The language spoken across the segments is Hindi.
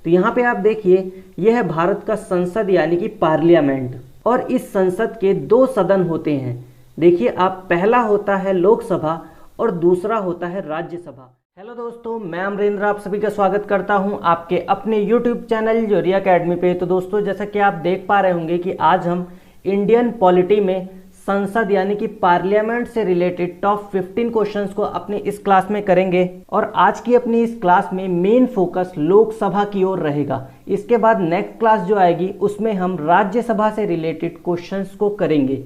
तो यहाँ पे आप देखिए, यह है भारत का संसद यानी कि पार्लियामेंट, और इस संसद के दो सदन होते हैं। देखिए आप, पहला होता है लोकसभा और दूसरा होता है राज्यसभा। हेलो दोस्तों, मैं अमरेंद्र आप सभी का स्वागत करता हूं आपके अपने यूट्यूब चैनल जोरिया अकेडमी पे। तो दोस्तों, जैसा कि आप देख पा रहे होंगे कि आज हम इंडियन पॉलिटी में संसद यानी कि पार्लियामेंट से रिलेटेड टॉप 15 क्वेश्चंस को अपनी इस क्लास में करेंगे। और आज की अपनी इस क्लास में मेन फोकस लोकसभा की ओर रहेगा। इसके बाद नेक्स्ट क्लास जो आएगी उसमें हम राज्यसभा से रिलेटेड क्वेश्चंस को करेंगे।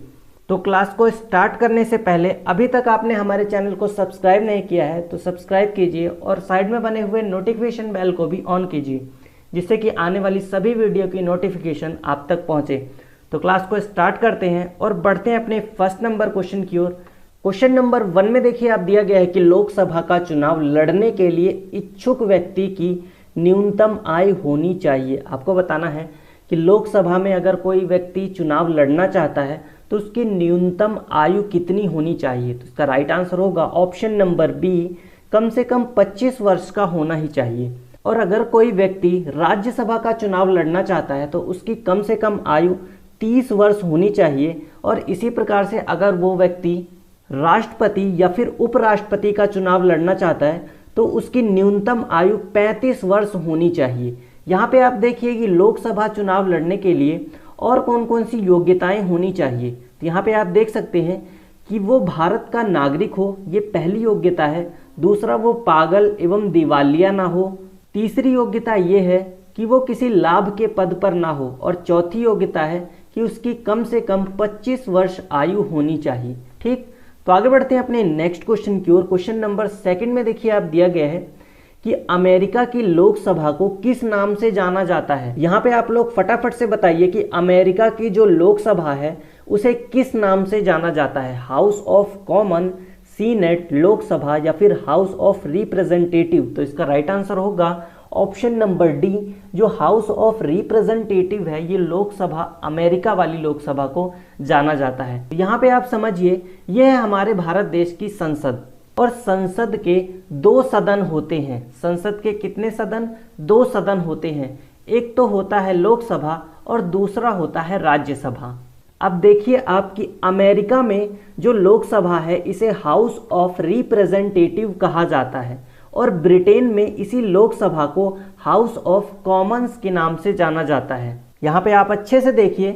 तो क्लास को स्टार्ट करने से पहले अभी तक आपने हमारे चैनल को सब्सक्राइब नहीं किया है तो सब्सक्राइब कीजिए और साइड में बने हुए नोटिफिकेशन बेल को भी ऑन कीजिए, जिससे कि आने वाली सभी वीडियो की नोटिफिकेशन आप तक पहुंचे। तो क्लास को स्टार्ट करते हैं और बढ़ते हैं अपने फर्स्ट नंबर क्वेश्चन की ओर। क्वेश्चन नंबर 1 में देखिए आप दिया गया है कि लोकसभा का चुनाव लड़ने के लिए इच्छुक व्यक्ति की न्यूनतम आयु होनी चाहिए। आपको बताना है कि लोकसभा में अगर कोई व्यक्ति चुनाव लड़ना चाहता है तो उसकी न्यूनतम आयु कितनी होनी चाहिए। तो इसका राइट आंसर होगा ऑप्शन नंबर बी, कम से कम 25 वर्ष का होना ही चाहिए। और अगर कोई व्यक्ति राज्यसभा का चुनाव लड़ना चाहता है तो उसकी कम से कम आयु 30 वर्ष होनी चाहिए। और इसी प्रकार से अगर वो व्यक्ति राष्ट्रपति या फिर उपराष्ट्रपति का चुनाव लड़ना चाहता है तो उसकी न्यूनतम आयु 35 वर्ष होनी चाहिए। यहाँ पे आप देखिए कि लोकसभा चुनाव लड़ने के लिए और कौन कौन सी योग्यताएं होनी चाहिए। तो यहाँ पे आप देख सकते हैं कि वो भारत का नागरिक हो, ये पहली योग्यता है। दूसरा, वो पागल एवं दिवालिया ना हो। तीसरी योग्यता ये है कि वो किसी लाभ के पद पर ना हो। और चौथी योग्यता है कि उसकी कम से कम 25 वर्ष आयु होनी चाहिए। ठीक, तो आगे बढ़ते हैं अपने नेक्स्ट क्वेश्चन की ओर। क्वेश्चन नंबर 2 में देखिए आप दिया गया है कि अमेरिका की लोकसभा को किस नाम से जाना जाता है। यहाँ पे आप लोग फटाफट से बताइए कि अमेरिका की जो लोकसभा है उसे किस नाम से जाना जाता है। House of common, senate, Lok Sabha या फिर हाउस ऑफ रिप्रेजेंटेटिव। तो इसका राइट आंसर होगा ऑप्शन नंबर डी, जो हाउस ऑफ रिप्रेजेंटेटिव है, ये लोकसभा अमेरिका वाली लोकसभा को जाना जाता है। यहाँ पे आप समझिए, यह है हमारे भारत देश की संसद, और संसद के 2 सदन होते हैं। संसद के कितने सदन? 2 सदन होते हैं। एक तो होता है लोकसभा और दूसरा होता है राज्यसभा। अब देखिए आपकी अमेरिका में जो लोकसभा है इसे हाउस ऑफ रिप्रेजेंटेटिव कहा जाता है, और ब्रिटेन में इसी लोकसभा को हाउस ऑफ कॉमन्स के नाम से जाना जाता है। यहाँ पे आप अच्छे से देखिए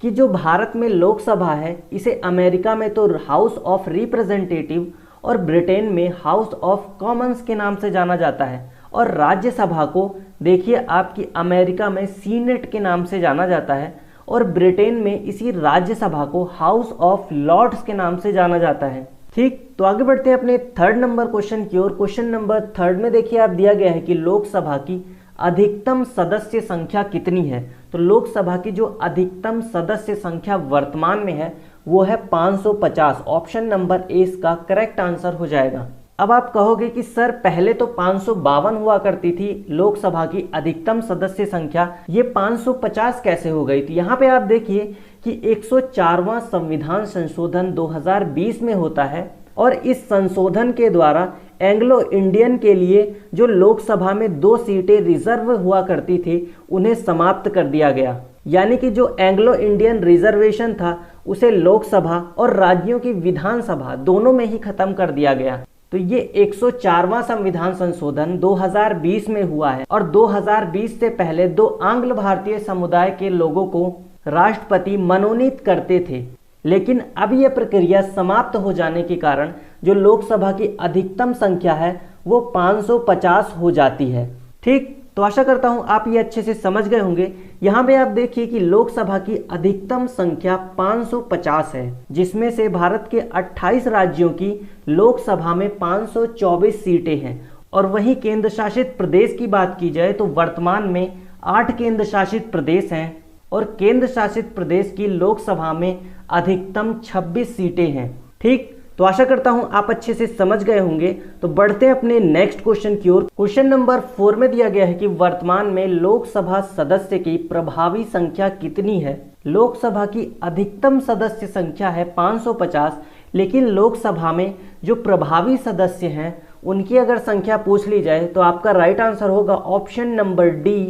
कि जो भारत में लोकसभा है इसे अमेरिका में तो हाउस ऑफ रिप्रेजेंटेटिव और ब्रिटेन में हाउस ऑफ कॉमन्स के नाम से जाना जाता है। और राज्यसभा को देखिए आपकी अमेरिका में सीनेट के नाम से जाना जाता है, और ब्रिटेन में इसी राज्यसभा को हाउस ऑफ लॉर्ड्स के नाम से जाना जाता है। ठीक, तो आगे बढ़ते हैं अपने थर्ड नंबर क्वेश्चन की ओर। क्वेश्चन नंबर 3 में देखिए आप दिया गया है कि लोकसभा की अधिकतम सदस्य संख्या कितनी है। तो लोकसभा की जो अधिकतम सदस्य संख्या वर्तमान में है वो है 550। ऑप्शन नंबर ए इसका करेक्ट आंसर हो जाएगा। अब आप कहोगे कि सर पहले तो 552 हुआ करती थी लोकसभा की अधिकतम सदस्य संख्या, ये 550 कैसे हो गई? तो यहाँ पे आप देखिए कि 104वां संविधान संशोधन 2020 में होता है, और इस संशोधन के द्वारा एंग्लो इंडियन के लिए जो लोकसभा में 2 सीटें रिजर्व हुआ करती थी उन्हें समाप्त कर दिया गया। यानी कि जो एंग्लो इंडियन रिजर्वेशन था उसे लोकसभा और राज्यों की विधानसभा दोनों में ही खत्म कर दिया गया। तो ये 104वां संविधान संशोधन 2020 में हुआ है, और 2020 से पहले 2 आंग्ल भारतीय समुदाय के लोगों को राष्ट्रपति मनोनीत करते थे। लेकिन अब यह प्रक्रिया समाप्त हो जाने के कारण जो लोकसभा की अधिकतम संख्या है वो 550 हो जाती है। ठीक, तो आशा करता हूं आप ये अच्छे से समझ गए होंगे। यहाँ पे आप देखिए कि लोकसभा की अधिकतम संख्या 550 है, जिसमें से भारत के 28 राज्यों की लोकसभा में 524 सीटें हैं। और वहीं केंद्र शासित प्रदेश की बात की जाए तो वर्तमान में 8 केंद्र शासित प्रदेश हैं, और केंद्र शासित प्रदेश की लोकसभा में अधिकतम 26 सीटें हैं। ठीक, तो आशा करता हूं आप अच्छे से समझ गए होंगे। तो बढ़ते हैं अपने नेक्स्ट क्वेश्चन की ओर। क्वेश्चन नंबर 4 में दिया गया है कि वर्तमान में लोकसभा सदस्य की प्रभावी संख्या कितनी है। लोकसभा की अधिकतम सदस्य संख्या है 550, लेकिन लोकसभा में जो प्रभावी सदस्य हैं उनकी अगर संख्या पूछ ली जाए तो आपका राइट आंसर होगा ऑप्शन नंबर डी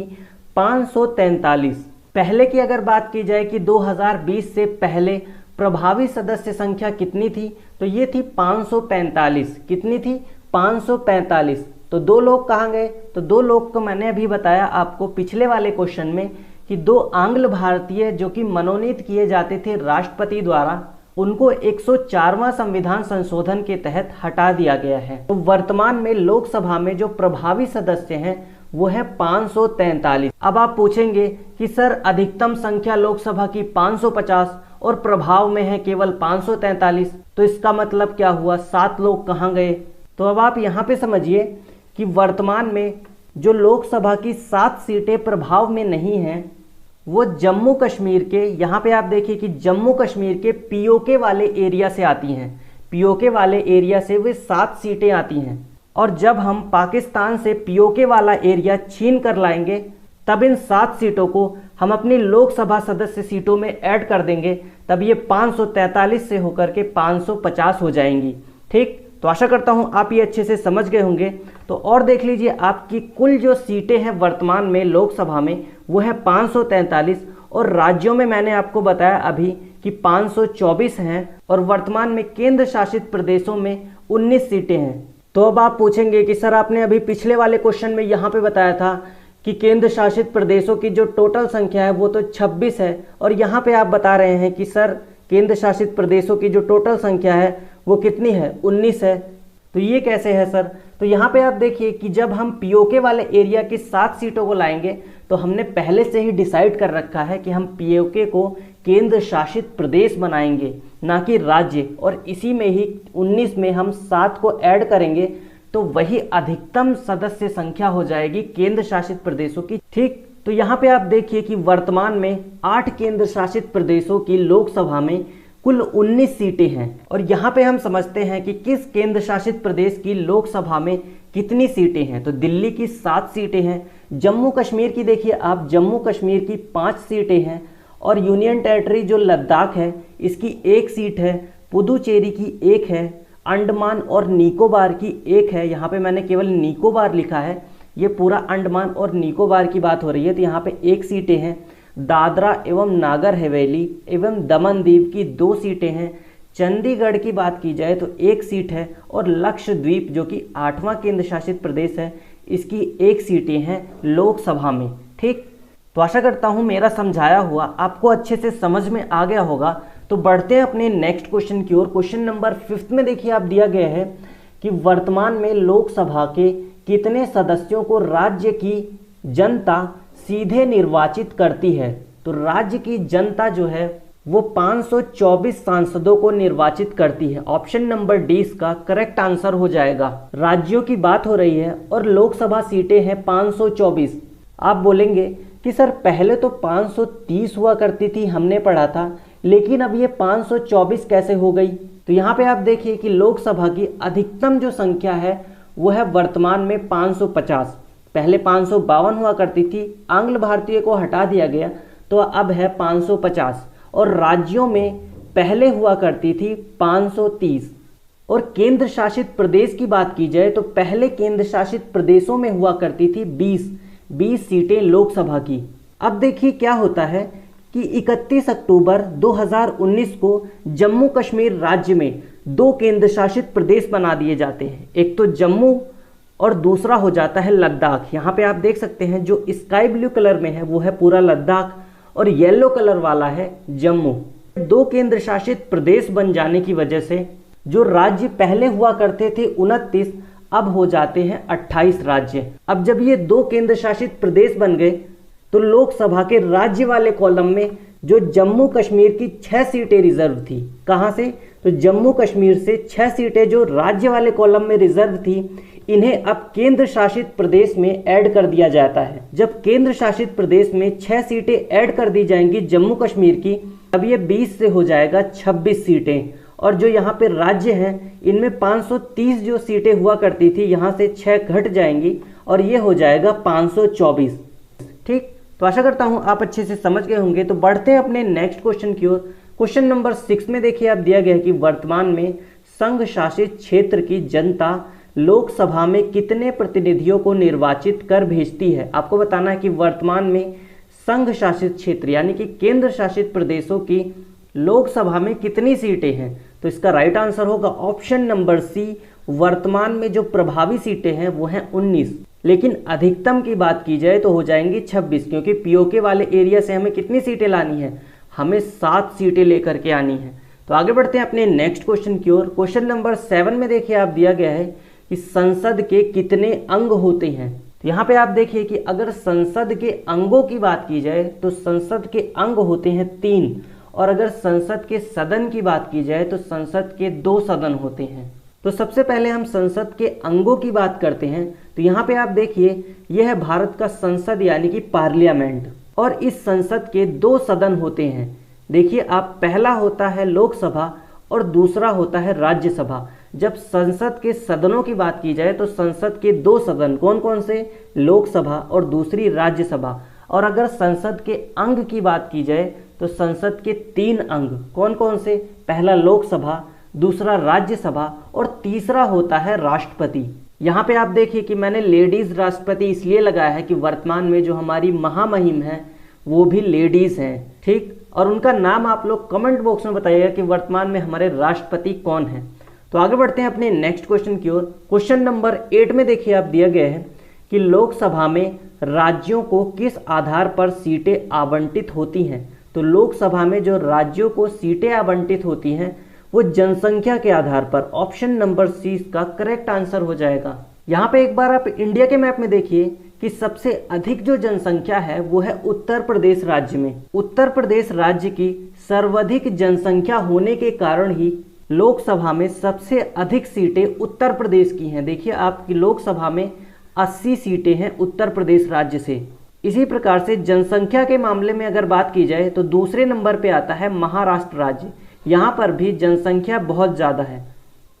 543। पहले की अगर बात की जाए कि 2020 से पहले प्रभावी सदस्य संख्या कितनी थी, तो ये थी 545। कितनी थी? 545। तो 2 लोग कहाँ गए? तो 2 लोग को मैंने अभी बताया आपको पिछले वाले क्वेश्चन में कि 2 आंग्ल भारतीय जो कि मनोनीत किए जाते थे राष्ट्रपति द्वारा, उनको 104वां संविधान संशोधन के तहत हटा दिया गया है। तो वर्तमान में लोकसभा में जो प्रभावी सदस्य हैं वो है 543। अब आप पूछेंगे कि सर अधिकतम संख्या लोकसभा की 550 और प्रभाव में है केवल 543, तो इसका मतलब क्या हुआ? 7 लोग कहाँ गए? तो अब आप यहाँ पे समझिए कि वर्तमान में जो लोकसभा की 7 सीटें प्रभाव में नहीं हैं वो जम्मू कश्मीर के, यहाँ पे आप देखिए कि जम्मू कश्मीर के पीओके वाले एरिया से आती हैं। पीओके वाले एरिया से वे 7 सीटें आती हैं, और जब हम पाकिस्तान से पीओके वाला एरिया छीन कर लाएंगे तब इन 7 सीटों को हम अपनी लोकसभा सदस्य सीटों में ऐड कर देंगे, तब ये 543 से होकर के 550 हो जाएंगी। ठीक, तो आशा करता हूं आप ये अच्छे से समझ गए होंगे। तो और देख लीजिए आपकी कुल जो सीटें हैं वर्तमान में लोकसभा में वो है 543, और राज्यों में मैंने आपको बताया अभी कि 524 हैं, और वर्तमान में केंद्र शासित प्रदेशों में 19 सीटें हैं। तो अब आप पूछेंगे कि सर आपने अभी पिछले वाले क्वेश्चन में यहाँ पे बताया था कि केंद्र शासित प्रदेशों की जो टोटल संख्या है वो तो 26 है, और यहाँ पे आप बता रहे हैं कि सर केंद्र शासित प्रदेशों की जो टोटल संख्या है वो कितनी है? 19 है। तो ये कैसे है सर? तो यहाँ पे आप देखिए कि जब हम पीओके वाले एरिया की 7 सीटों को लाएंगे तो हमने पहले से ही डिसाइड कर रखा है कि हम पीओके को केंद्र शासित प्रदेश बनाएंगे, ना कि राज्य, और इसी में ही 19 में हम 7 को ऐड करेंगे तो वही अधिकतम सदस्य संख्या हो जाएगी केंद्र शासित प्रदेशों की। ठीक, तो यहाँ पे आप देखिए कि वर्तमान में 8 केंद्र शासित प्रदेशों की लोकसभा में कुल 19 सीटें हैं, और यहाँ पे हम समझते हैं कि किस केंद्र शासित प्रदेश की लोकसभा में कितनी सीटें हैं। तो दिल्ली की 7 सीटें हैं, जम्मू कश्मीर की देखिए आप, जम्मू कश्मीर की 5 सीटें हैं, और यूनियन टेरिटरी जो लद्दाख है इसकी 1 सीट है, पुदुचेरी की 1 है, अंडमान और निकोबार की 1 है। यहाँ पे मैंने केवल निकोबार लिखा है, ये पूरा अंडमान और निकोबार की बात हो रही है, तो यहाँ पे 1 सीटें हैं। दादरा एवं नागर हवेली एवं दमन दीव की 2 सीटें हैं। चंडीगढ़ की बात की जाए तो 1 सीट है, और लक्षद्वीप जो कि 8वां केंद्र शासित प्रदेश है इसकी 1 सीटें हैं लोकसभा में। ठीक, तो आशा करता हूँ मेरा समझाया हुआ आपको अच्छे से समझ में आ गया होगा। तो बढ़ते हैं अपने नेक्स्ट क्वेश्चन की ओर। क्वेश्चन नंबर 5 में देखिए आप दिया गया है कि वर्तमान में लोकसभा के कितने सदस्यों को राज्य की जनता सीधे निर्वाचित करती है? तो राज्य की जनता जो है वो 524 सांसदों को निर्वाचित करती है। ऑप्शन नंबर डी इसका करेक्ट आंसर हो जाएगा। राज्यों की बात हो रही है और लोकसभा सीटें हैं 524। आप बोलेंगे कि सर पहले तो 530 हुआ करती थी, हमने पढ़ा था, लेकिन अब ये 524 कैसे हो गई? तो यहाँ पे आप देखिए कि लोकसभा की अधिकतम जो संख्या है वो है वर्तमान में 550। पहले 552 हुआ करती थी, आंग्ल भारतीय को हटा दिया गया तो अब है 550, और राज्यों में पहले हुआ करती थी 530। और केंद्र शासित प्रदेश की बात की जाए तो पहले केंद्र शासित प्रदेशों में हुआ करती थी 20 सीटें लोकसभा की। अब देखिए क्या होता है कि 31 अक्टूबर 2019 को जम्मू कश्मीर राज्य में 2 केंद्र शासित प्रदेश बना दिए जाते हैं, एक तो जम्मू और दूसरा हो जाता है लद्दाख। यहाँ पे आप देख सकते हैं जो स्काई ब्लू कलर में है वो है पूरा लद्दाख, और येलो कलर वाला है जम्मू। 2 केंद्र शासित प्रदेश बन जाने की वजह से जो राज्य पहले हुआ करते थे 29, अब हो जाते हैं 28 राज्य। अब जब ये 2 केंद्र शासित प्रदेश बन गए तो लोकसभा के राज्य वाले कॉलम में जो जम्मू कश्मीर की 6 सीटें रिजर्व थी, कहाँ से? तो जम्मू कश्मीर से 6 सीटें जो राज्य वाले कॉलम में रिजर्व थी, इन्हें अब केंद्र शासित प्रदेश में ऐड कर दिया जाता है। जब केंद्र शासित प्रदेश में 6 सीटें ऐड कर दी जाएंगी जम्मू कश्मीर की, अब ये 20 से हो जाएगा 26 सीटें, और जो यहाँ पे राज्य हैं इनमें 530 जो सीटें हुआ करती थी यहाँ से 6 घट जाएंगी और ये हो जाएगा 524। ठीक, तो आशा करता हूँ आप अच्छे से समझ गए होंगे। तो बढ़ते हैं अपने नेक्स्ट क्वेश्चन की ओर। क्वेश्चन नंबर 6 में देखिए आप दिया गया है कि वर्तमान में संघ शासित क्षेत्र की जनता लोकसभा में कितने प्रतिनिधियों को निर्वाचित कर भेजती है। आपको बताना है कि वर्तमान में संघ शासित क्षेत्र यानी कि केंद्र शासित प्रदेशों की लोकसभा में कितनी सीटें हैं। तो इसका राइट आंसर होगा ऑप्शन नंबर सी, वर्तमान में जो प्रभावी सीटें हैं वो हैं 19, लेकिन अधिकतम की बात की जाए तो हो जाएंगी 26, क्योंकि पीओके वाले एरिया से हमें कितनी सीटें लानी है, हमें 7 सीटें लेकर के आनी है। तो आगे बढ़ते हैं अपने नेक्स्ट क्वेश्चन की ओर। क्वेश्चन नंबर 7 में देखिए आप दिया गया है कि संसद के कितने अंग होते हैं। तो यहाँ पे आप देखिए कि अगर संसद के अंगों की बात की जाए तो संसद के अंग होते हैं 3, और अगर संसद के सदन की बात की जाए तो संसद के 2 सदन होते हैं। तो सबसे पहले हम संसद के अंगों की बात करते हैं। तो यहाँ पे आप देखिए यह है भारत का संसद यानी कि पार्लियामेंट, और इस संसद के 2 सदन होते हैं। देखिए आप, पहला होता है लोकसभा और दूसरा होता है राज्यसभा। जब संसद के सदनों की बात की जाए तो संसद के 2 सदन कौन कौन से, लोकसभा और दूसरी राज्यसभा। और अगर संसद के अंग की बात की जाए तो संसद के 3 अंग कौन कौन से, पहला लोकसभा, दूसरा राज्यसभा और तीसरा होता है राष्ट्रपति। यहाँ पे आप देखिए कि मैंने लेडीज राष्ट्रपति इसलिए लगाया है कि वर्तमान में जो हमारी महामहिम है वो भी लेडीज हैं, ठीक। और उनका नाम आप लोग कमेंट बॉक्स में बताइएगा कि वर्तमान में हमारे राष्ट्रपति कौन है। तो आगे बढ़ते हैं अपने नेक्स्ट क्वेश्चन की ओर। क्वेश्चन नंबर 8 में देखिए आप दिया गया है कि लोकसभा में राज्यों को किस आधार पर सीटें आवंटित होती हैं। तो लोकसभा में जो राज्यों को सीटें आवंटित होती हैं वो जनसंख्या के आधार पर, ऑप्शन नंबर सी इसका करेक्ट आंसर हो जाएगा। यहाँ पे एक बार आप इंडिया के मैप में देखिए कि सबसे अधिक जो जनसंख्या है वो है उत्तर प्रदेश राज्य में। उत्तर प्रदेश राज्य की सर्वाधिक जनसंख्या होने के कारण ही लोकसभा में सबसे अधिक सीटें उत्तर प्रदेश की हैं। देखिए आपकी लोकसभा में 80 सीटें हैं उत्तर प्रदेश राज्य से। इसी प्रकार से जनसंख्या के मामले में अगर बात की जाए तो दूसरे नंबर पे आता है महाराष्ट्र राज्य। यहाँ पर भी जनसंख्या बहुत ज़्यादा है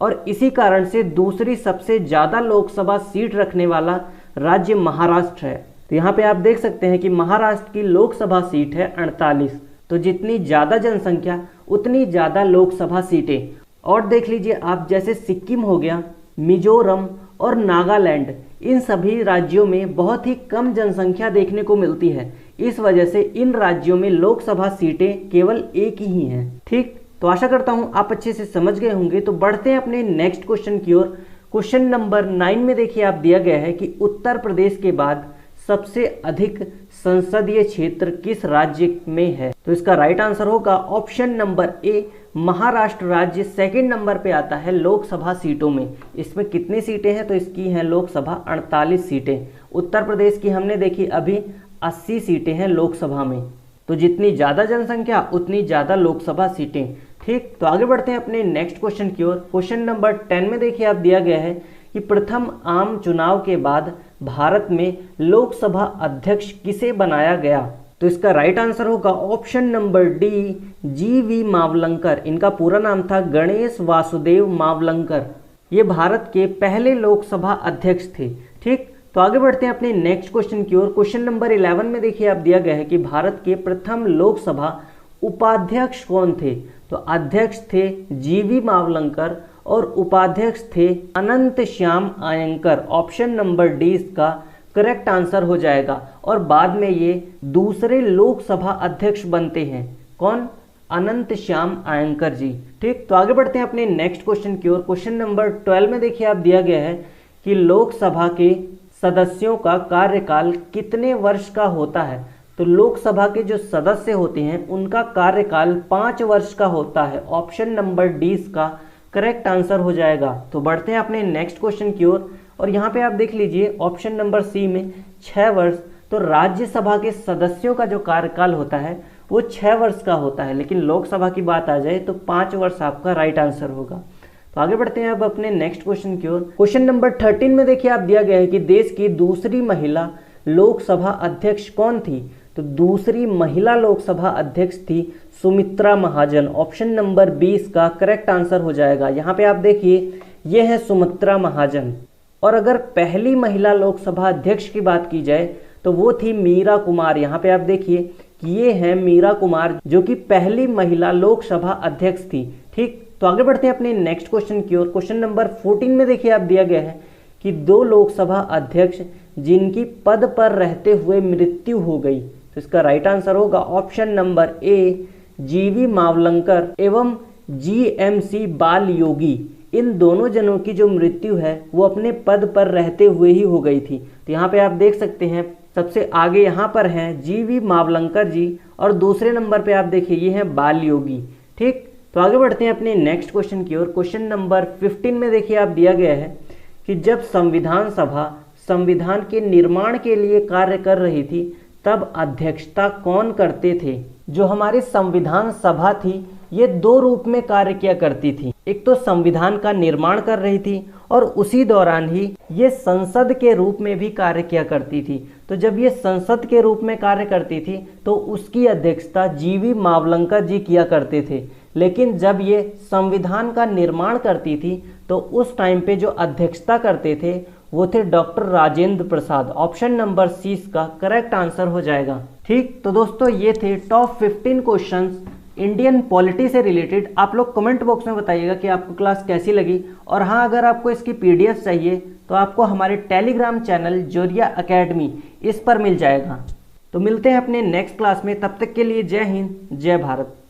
और इसी कारण से दूसरी सबसे ज़्यादा लोकसभा सीट रखने वाला राज्य महाराष्ट्र है। तो यहाँ पे आप देख सकते हैं कि महाराष्ट्र की लोकसभा सीट है 48। तो जितनी ज़्यादा जनसंख्या उतनी ज़्यादा लोकसभा सीटें। और देख लीजिए आप, जैसे सिक्किम हो गया, मिजोरम और नागालैंड, इन सभी राज्यों में बहुत ही कम जनसंख्या देखने को मिलती है। इस वजह से इन राज्यों में लोकसभा सीटें केवल एक ही हैं, ठीक। तो आशा करता हूं आप अच्छे से समझ गए होंगे। तो बढ़ते हैं अपने नेक्स्ट क्वेश्चन की ओर। क्वेश्चन नंबर 9 में देखिए आप दिया गया है कि उत्तर प्रदेश के बाद सबसे अधिक संसदीय क्षेत्र किस राज्य में है। तो इसका राइट आंसर होगा ऑप्शन नंबर ए, महाराष्ट्र राज्य 2nd नंबर पे आता है लोकसभा सीटों में। इसमें कितनी सीटें हैं, तो इसकी हैं लोकसभा 48 सीटें। उत्तर प्रदेश की हमने देखी अभी 80 सीटें हैं लोकसभा में। तो जितनी ज़्यादा जनसंख्या उतनी ज़्यादा लोकसभा सीटें, ठीक। तो आगे बढ़ते हैं अपने नेक्स्ट क्वेश्चन की ओर। क्वेश्चन नंबर 10 में देखिए आप दिया गया है कि प्रथम आम चुनाव के बाद भारत में लोकसभा अध्यक्ष किसे बनाया गया। तो इसका राइट आंसर होगा ऑप्शन नंबर डी, जीवी मावलंकर। इनका पूरा नाम था गणेश वासुदेव मावलंकर। ये भारत के पहले लोकसभा अध्यक्ष थे, ठीक। तो आगे बढ़ते हैं अपने नेक्स्ट क्वेश्चन की ओर। क्वेश्चन नंबर 11 में देखिए आप दिया गया है कि भारत के प्रथम लोकसभा उपाध्यक्ष कौन थे। तो अध्यक्ष थे जीवी मावलंकर और उपाध्यक्ष थे अनंत श्याम आयंकर। ऑप्शन नंबर डी इसका करेक्ट आंसर हो जाएगा। और बाद में ये दूसरे लोकसभा अध्यक्ष बनते हैं, कौन, अनंत श्याम आयंकर जी, ठीक। तो आगे बढ़ते हैं अपने नेक्स्ट क्वेश्चन की ओर। क्वेश्चन नंबर 12 में देखिए आप दिया गया है कि लोकसभा के सदस्यों का कार्यकाल कितने वर्ष का होता है। तो लोकसभा के जो सदस्य होते हैं उनका कार्यकाल 5 वर्ष का होता है। ऑप्शन नंबर डी इसका करेक्ट आंसर हो जाएगा। तो बढ़ते हैं अपने नेक्स्ट क्वेश्चन की ओर। और यहाँ पे आप देख लीजिए ऑप्शन नंबर सी में 6 वर्ष। तो राज्यसभा के सदस्यों का जो कार्यकाल होता है वो 6 वर्ष का होता है, लेकिन लोकसभा की बात आ जाए तो 5 वर्ष आपका राइट आंसर होगा। तो आगे बढ़ते हैं अब अपने नेक्स्ट क्वेश्चन की ओर। क्वेश्चन नंबर 13 में देखिए आप दिया गया है कि देश की दूसरी महिला लोकसभा अध्यक्ष कौन थी। तो दूसरी महिला लोकसभा अध्यक्ष थी सुमित्रा महाजन। ऑप्शन नंबर 20 का करेक्ट आंसर हो जाएगा। यहाँ पे आप देखिए ये है सुमित्रा महाजन। और अगर पहली महिला लोकसभा अध्यक्ष की बात की जाए तो वो थी मीरा कुमार। यहाँ पे आप देखिए कि ये है मीरा कुमार जो कि पहली महिला लोकसभा अध्यक्ष थी, ठीक। तो आगे बढ़ते हैं अपने नेक्स्ट क्वेश्चन की ओर। क्वेश्चन नंबर 14 में देखिए आप दिया गया है कि 2 लोकसभा अध्यक्ष जिनकी पद पर रहते हुए मृत्यु हो गई, तो इसका राइट आंसर होगा ऑप्शन नंबर ए जीवी मावलंकर एवं जीएमसी बाल योगी। इन दोनों जनों की जो मृत्यु है वो अपने पद पर रहते हुए ही हो गई थी। तो यहाँ पे आप देख सकते हैं सबसे आगे यहाँ पर हैं जीवी मावलंकर जी और दूसरे नंबर पे आप देखिए ये हैं बाल योगी। ठीक, तो आगे बढ़ते हैं अपने नेक्स्ट क्वेश्चन की ओर। क्वेश्चन नंबर 15 में देखिए आप दिया गया है कि जब संविधान सभा संविधान के निर्माण के लिए कार्य कर रही थी तब अध्यक्षता कौन करते थे। जो हमारी संविधान सभा थी ये 2 रूप में कार्य किया करती थी। एक तो संविधान का निर्माण कर रही थी और उसी दौरान ही ये संसद के रूप में भी कार्य किया करती थी। तो जब ये संसद के रूप में कार्य करती थी तो उसकी अध्यक्षता जीवी मावलंकर जी किया करते थे। लेकिन जब ये संविधान का निर्माण करती थी तो उस टाइम पे जो अध्यक्षता करते थे वो थे doctor Rajendra Prasad. Option number C इसका करेक्ट आंसर हो जाएगा। ठीक, तो दोस्तों ये थे टॉप 15 क्वेश्चंस इंडियन पॉलिटी से रिलेटेड। आप लोग कमेंट बॉक्स में बताइएगा कि आपको क्लास कैसी लगी। और हाँ, अगर आपको इसकी पीडीएफ चाहिए तो आपको हमारे टेलीग्राम चैनल जोरिया एकेडमी इस पर मिल जाएगा। तो मिलते हैं अपने नेक्स्ट क्लास में, तब तक के लिए जय हिंद जय भारत।